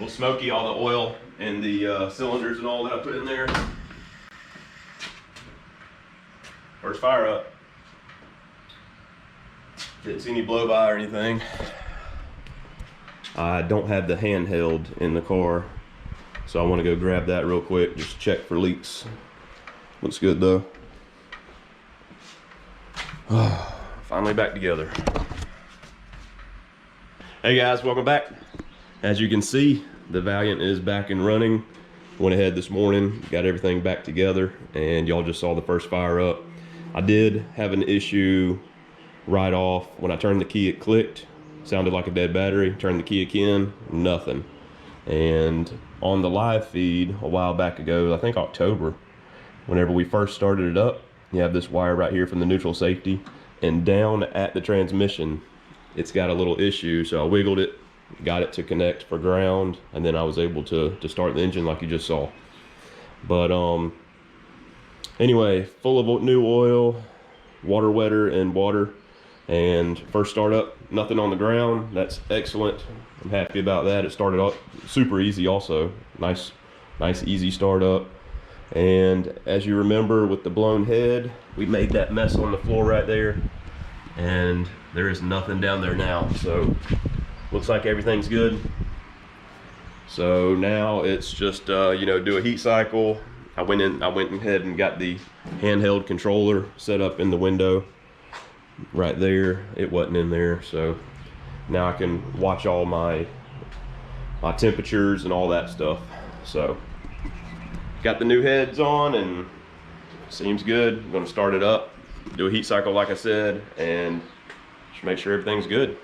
little smoky, all the oil and the cylinders and all that I put in there. First fire up. Didn't see any blow by or anything. I don't have the handheld in the car, so I want to go grab that real quick, just check for leaks. Looks good though. Finally back together. Hey guys, welcome back. As you can see, the Valiant is back and running. Went ahead this morning, got everything back together, and y'all just saw the first fire up. I did have an issue right off. When I turned the key, it clicked. Sounded like a dead battery. Turned the key again, nothing. And on the live feed a while back ago, I think October, whenever we first started it up, you have this wire right here from the neutral safety, and down at the transmission, it's got a little issue. So I wiggled it, got it to connect for ground, and then I was able to start the engine like you just saw. But anyway, full of new oil, water wetter and water, and first start up, nothing on the ground. That's excellent. I'm happy about that. It started off super easy also. Nice easy start up. And as you remember with the blown head, we made that mess on the floor right there, and there is nothing down there now. So looks like everything's good. So now it's just you know, do a heat cycle. I went ahead and got the handheld controller set up in the window right there. It wasn't in there, so now I can watch all my temperatures and all that stuff. So got the new heads on and seems good. I'm gonna start it up, do a heat cycle like I said, and just make sure everything's good.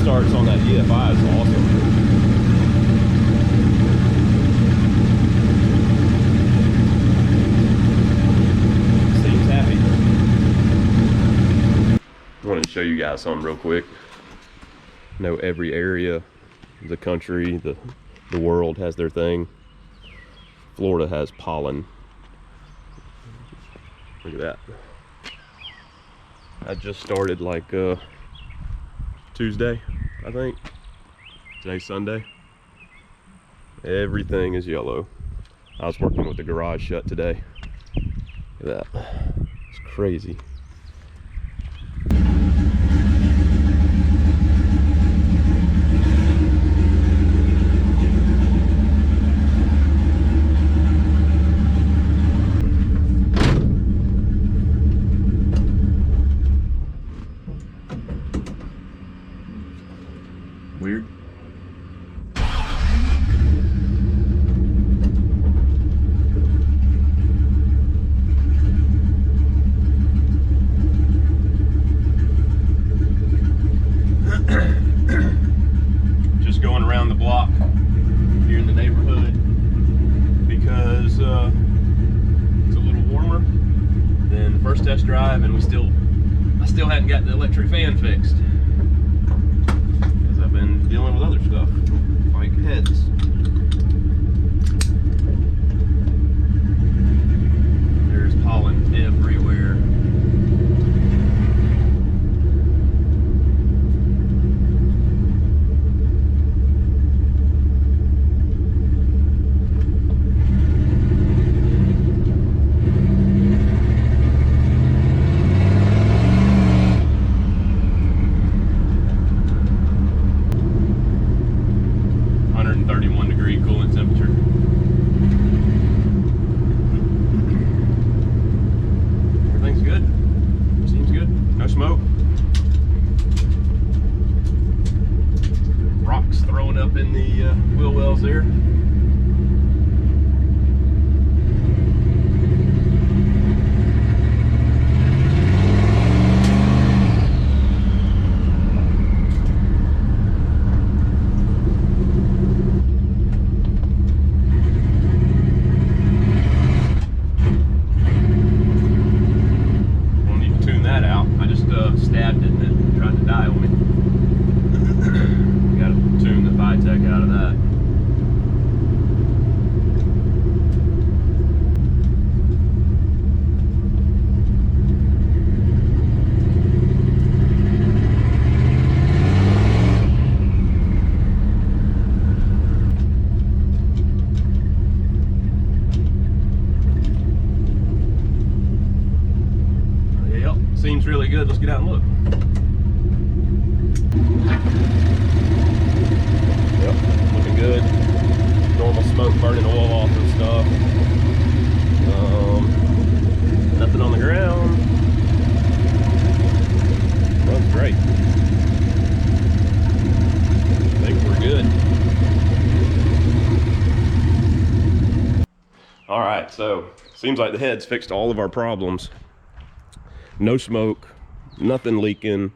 Starts on that EFI is awesome. Seems happy. I wanted to show you guys something real quick. I know every area, the country, the world has their thing. Florida has pollen. Look at that. I just started like Tuesday, I think. Today's Sunday. Everything is yellow. I was working with the garage shut today. Look at that. It's crazy. Weird. Just going around the block here in the neighborhood because it's a little warmer than the first test drive, and I still hadn't got the electric fan fixed. I've been dealing with other stuff, like heads. There's pollen everywhere. looks really good. Let's get out and look. Yep, looking good. Normal smoke burning oil off and stuff. Nothing on the ground. Runs great. I think we're good. All right, so seems like the head's fixed all of our problems. No smoke, nothing leaking.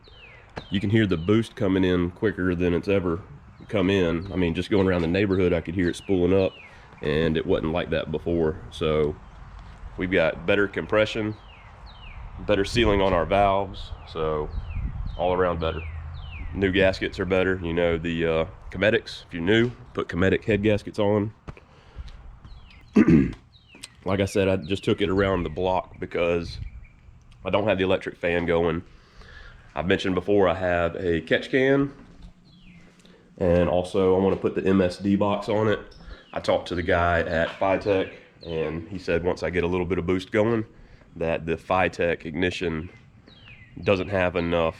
You can hear the boost coming in quicker than it's ever come in. I mean, just going around the neighborhood, I could hear it spooling up, and it wasn't like that before. So we've got better compression, better sealing on our valves, so all around better. New gaskets are better. You know, the Cometics, if you're new, put Cometic head gaskets on. Like I said, I just took it around the block because I don't have the electric fan going. I've mentioned before I have a catch can, and also I want to put the MSD box on it. I talked to the guy at FiTech, and he said once I get a little bit of boost going, that the FiTech ignition doesn't have enough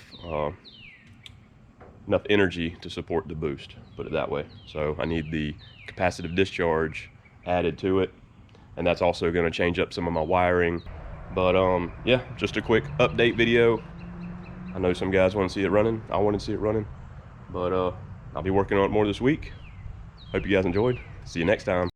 energy to support the boost, put it that way. So I need the capacitive discharge added to it, and that's also going to change up some of my wiring. But yeah, just a quick update video. I know some guys want to see it running. I want to see it running, but I'll be working on it more this week. Hope you guys enjoyed. See you next time.